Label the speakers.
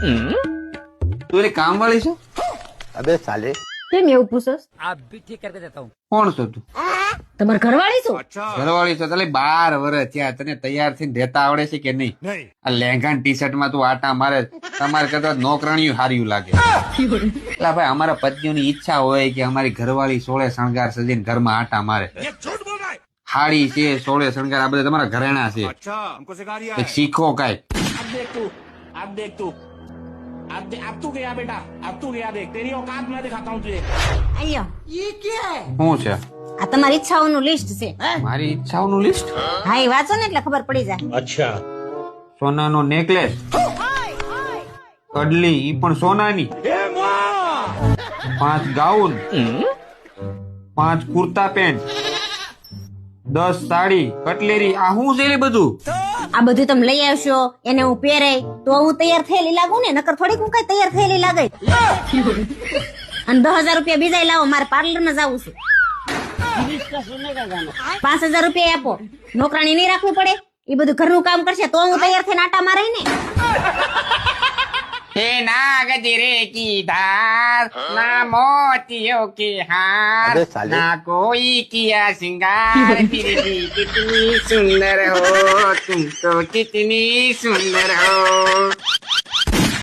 Speaker 1: તું એની કામ વાળી છો?
Speaker 2: अबे साले
Speaker 3: કેમ એવું પૂછોસ?
Speaker 1: કોણ છો તું?
Speaker 3: તમાર ઘરવાળી છું?
Speaker 1: ઘરવાળી છો? તાલે 12 વર્ષ થયા, તને તૈયાર થઈને રહેતા આવડે છે કે નહીં? આ લેંઘા ટી શર્ટ માં તું આટા મારે, તમારે કરતા નોકરાણીયું હાર્યું લાગે. એટલે ભાઈ અમારા પત્નીઓની ઈચ્છા હોય કે અમારી ઘરવાળી સોળે શણગાર સજીને ઘરમાં આટા મારે. હાડી છે, સોળે શણગાર, આ બધા તમારા ઘરેણા છે. કંઈક શીખો કાંઈ.
Speaker 4: अब तू गया बेटा, अब तू गया देख, तेरी औकात मैं दिखाता हूँ तुझे.
Speaker 3: આયો
Speaker 1: શું છે?
Speaker 3: આ તમારી ઈચ્છાઓનું લિસ્ટ છે.
Speaker 1: મારી ઈચ્છાઓનું લિસ્ટ?
Speaker 3: હા એ વાંચો ને એટલે ખબર પડી જાય.
Speaker 1: સોનાનો નેકલેસ, કડલી ઈ પણ સોનાની, 5 gown, 5 kurta pant, 10 sari, cutlery. આ શું છે એ બધું?
Speaker 3: આ બધું તમે લઈ આવશો, એને હું પહેરે તો હું તૈયાર થયેલી લાગુ ને, નકર થોડીક હું કઈ તૈયાર થયેલી લાગે. અને 10,000 રૂપિયા બીજા લાવો, મારે પાર્લર માં જવું છે. 5,000 રૂપિયા આપો, નોકરાણી નહીં રાખવી પડે, એ બધું ઘરનું કામ કરશે તો હું તૈયાર થઈને આટા મારે ને.
Speaker 1: હે ના ગજરે કી ધાર, ના મોતિયો કે હાર,
Speaker 2: अबे साले
Speaker 1: ना कोई किया सिंगार, फिर भी कितनी सुंदर हो तुम, तो कितनी सुंदर हो.